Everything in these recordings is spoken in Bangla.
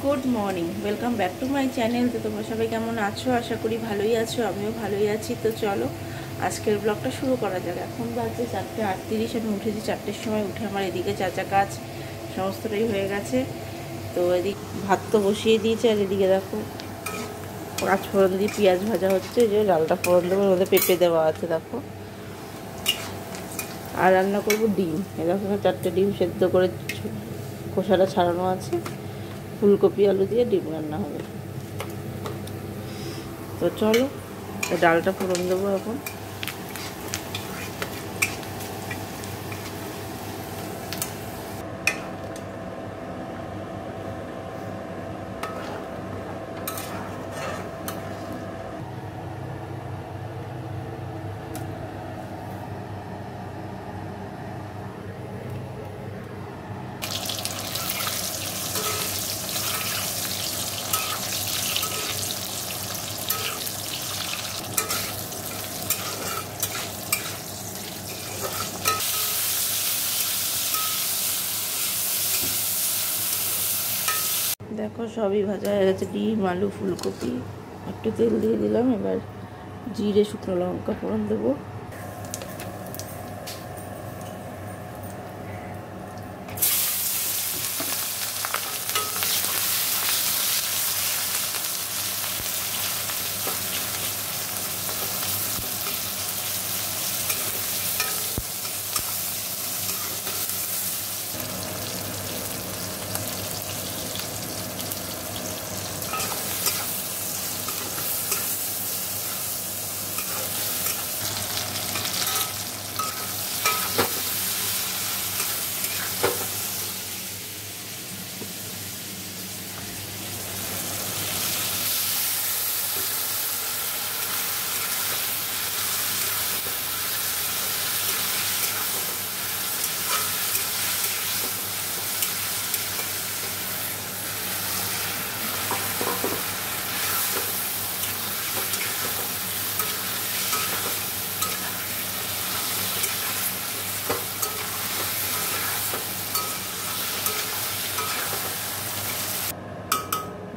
Good morning, welcome back to my channel. তো তোমরা সবাই কেমন আছো? আশা করি ভালোই আছো, আমিও ভালোই আছি। তো চলো আজকের ব্লগটা শুরু করা যাক। এখন বাজছে 4:38। আমি উঠেছি 4টের সময়। উঠে আমার এদিকে চাচা কাজ সমস্তটাই হয়ে গেছে। তো এদিক ভাত তো বসিয়ে দিয়েছে, আর এদিকে দেখো পাঁচ ফোড়ন দিয়ে পেঁয়াজ ভাজা হচ্ছে। যে ডালটা ফোড়ন দেবো, ওদের পেঁপে দেওয়া আছে দেখো। আর রান্না করবো ডিম। এরকম 4টে ডিম সেদ্ধ করে খোসাটা ছাড়ানো আছে। ফুলকপি আলু দিয়ে ডিম রান্না হবে। তো চলো ডালটা ফোড়ন দেবো এখন। দেখো সবই ভাজা হয়ে গেছে, ডিম আলু ফুলকপি। একটু তেল দিয়ে দিলাম, এবার জিরে শুকনো লঙ্কা ফোড়ন দেবো।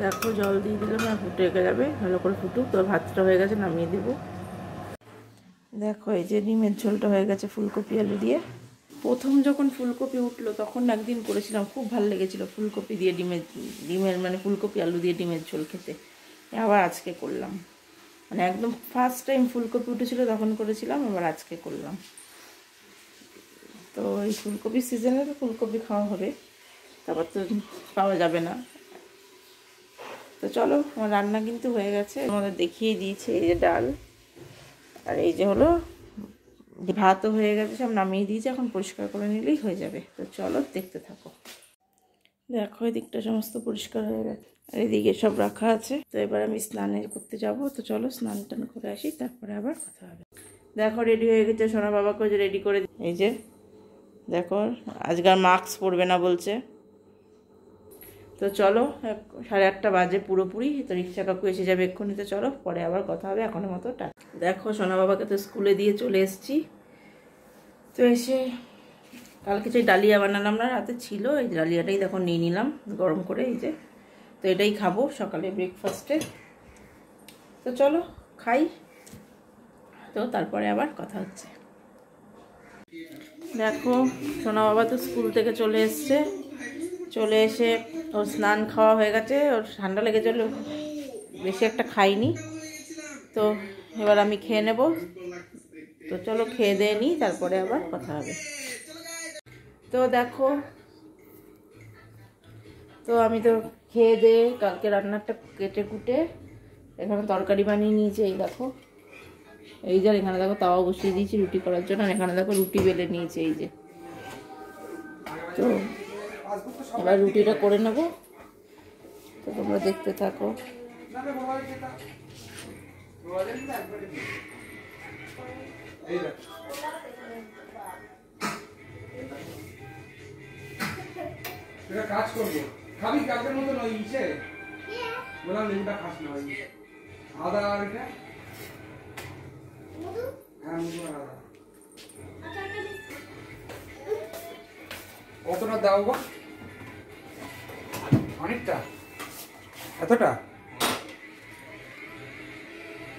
দেখো জল দিয়ে দিলাম, আর ফুটে যাবে, ভালো করে ফুটুক। তো ভাতটা হয়ে গেছে, নামিয়ে দেবো। দেখো এই যে ডিমের ঝোলটা হয়ে গেছে ফুলকপি আলু দিয়ে। প্রথম যখন ফুলকপি উঠলো তখন একদিন করেছিলাম, খুব ভালো লেগেছিলো ফুলকপি দিয়ে ডিমের মানে ফুলকপি আলু দিয়ে ডিমের ঝোল খেতে। আবার আজকে করলাম, মানে একদম ফার্স্ট টাইম ফুলকপি উঠেছিল তখন করেছিলাম, আবার আজকে করলাম। তো এই ফুলকপির সিজনে তো ফুলকপি খাওয়া হবে, তারপর তো পাওয়া যাবে না। তো চলো আমার রান্না কিন্তু হয়ে গেছে, আমাদের দেখিয়ে দিয়েছে। এই যে ডাল, আর এই যে হলো ভাতও হয়ে গেছে, সব নামিয়ে দিয়েছে। এখন পরিষ্কার করে নিলেই হয়ে যাবে। তো চলো দেখতে থাকো। দেখো এদিকটা সমস্ত পরিষ্কার হয়ে গেছে, আর এদিকে সব রাখা আছে। তো এবার আমি স্নানের করতে যাব। তো চলো স্নান টান করে আসি, তারপরে আবার কথা হবে। দেখো রেডি হয়ে গেছে, সোনা বাবাকে যে রেডি করে, এই যে দেখো আজকাল মাস্ক পরবে না বলছে। তো চলো 8:30 বাজে পুরোপুরি। তো রিক্সা কাকু এসে যাবে এক্ষুনি। তো চলো পরে আবার কথা হবে, এখনের মতো টাটা। দেখো সোনা বাবাকে তো স্কুলে দিয়ে চলে এসেছি। তো এসে কালকে যে ডালিয়া বানালাম না, রাতে ছিল, এই ডালিয়াটাই দেখো নিয়ে নিলাম গরম করে। এই যে তো এটাই খাবো সকালে ব্রেকফাস্টে। তো চলো খাই, তো তারপরে আবার কথা হচ্ছে। দেখো সোনা বাবা তো স্কুল থেকে চলে এসছে। চলে এসে ওর স্নান খাওয়া হয়ে গেছে, ওর ঠান্ডা লেগেছিল, বেশি একটা খাইনি। তো এবার আমি খেয়ে নেব। তো চলো খেয়ে দিয়ে নিই, তারপরে আবার কথা হবে। তো দেখো, তো আমি তো খেয়ে দিয়ে কালকে রান্নাটা কেটে কুটে এখানে তরকারি বানিয়ে নিয়েছি। এই দেখো, এই যে এখানে দেখো তাওয়া বসিয়ে দিয়েছি রুটি করার জন্য, আর এখানে দেখো রুটি বেলে নিয়েছি। এই যে, তো এবার রুটিটা করে নেব। তো তোমরা দেখতে থাকো। কাজ করবো, খাবি কাজের মতো নয় ইসে বললাম লেবুটা খাস না, আদা আর এটা হ্যাঁ মধু আর আদা কতটা দাও গো? অনেকটা। এতটা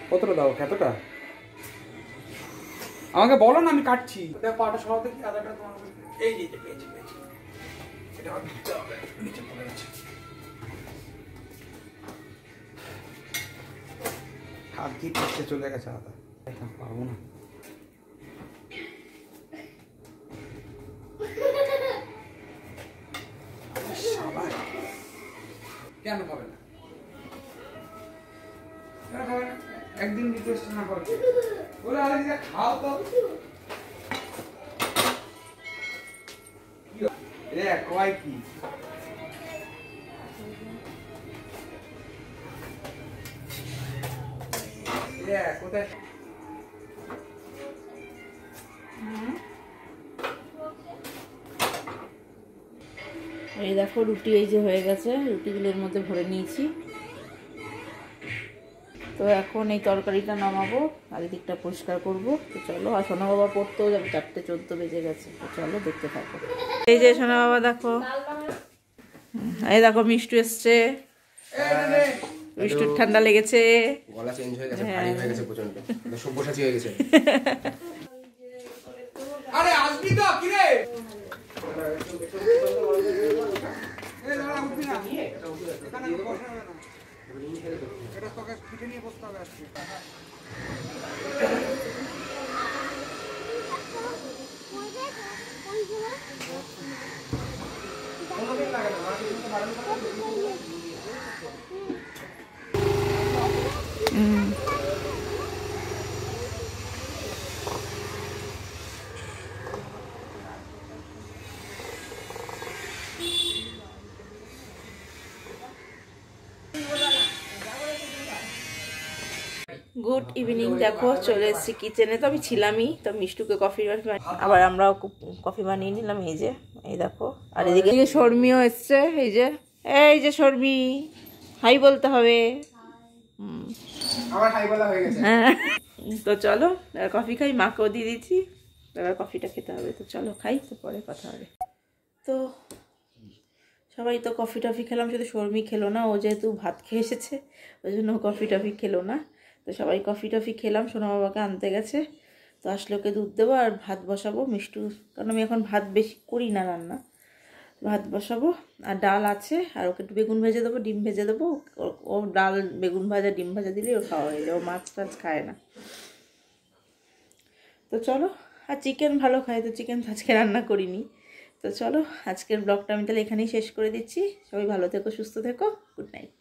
কতটা দাও, এতটা আমাকে বলো না, আমি কাটছি। দেখো পাটা সরাতে কি আদাটা তোমার এই যে পেয়েছি এটা আমার দিতে হবে, নিচে পড়ে গেছে। হাত দিয়ে পিছিয়ে চলে গেছে আদা, এখন পারবো না। কেন খাবে না, কেন খাবে না? একদিন রিকোয়েস্ট না করবে বলে আরেকদিন খাও তো। কয় কি কোথায় এই দেখো রুটি এই যে হয়ে গেছে, রুটিগুলোর মধ্যে ভরে নিয়েছি। তো এখন এই তরকারিটা নামাবো, আর এদিকটা পরিষ্কার করবো। তো চলো, আর সোনা বাবা পড়তেও যাবে, 4:14 বেজে গেছে। তো চলো দেখতে থাকো। এই যে সোনা বাবা দেখো, এই দেখো মিষ্টু এসছে, মিষ্টুর ঠান্ডা লেগেছে, গলা চেঞ্জ হয়ে গেছে, ভারী হয়ে গেছে প্রচন্ড, সব্যসাচী হয়ে গেছে। আরে আসবি তো কি রে? এই দাঁড়া, উঠবি না, এখানে বসা হবে না, এটা তোকে পিঠে নিয়ে বসতে হবে আজকে। Good evening. দেখো চলে এসেছি কিচেনে। তো আমি ছিলামই, তো মিষ্টুকে কফি আবার আমরাও কফি বানিয়ে নিলাম। এই যে এই দেখো, আর এদিকে শর্মিও এসছে। এই যে শর্মি, হাই বলতে হবে। আমার হাই বলা হয়ে গেছে। হ্যাঁ, তো চলো কফি খাই, মাকেও দিয়ে দিচ্ছি, এবার কফিটা খেতে হবে। তো চলো খাই, তো পরে কথা হবে। তো সবাই তো কফি টফি খেলাম, শুধু শর্মি খেলো না। ও যেহেতু ভাত খেয়ে এসেছে ওই জন্য কফি টফি খেলো না। তো সবাই কফি টফি খেলাম, সোনা বাবাকে আনতে গেছে। তো আসলে ওকে দুধ দেবো আর ভাত বসাবো মিষ্টু, কারণ আমি এখন ভাত বেশি করি না রান্না। ভাত বসাবো আর ডাল আছে, আর ওকে একটু বেগুন ভেজে দেবো, ডিম ভেজে দেবো। ও ডাল বেগুন ভাজা ডিম ভাজা দিলে ও খাওয়া হয়ে যায়, ও মাছ টাছ খায় না। তো চলো, আর চিকেন ভালো খায়, তো চিকেন তো আজকে রান্না করিনি। তো চলো আজকের ব্লগটা আমি তাহলে এখানেই শেষ করে দিচ্ছি। সবাই ভালো থেকো, সুস্থ থেকো, গুড নাইট।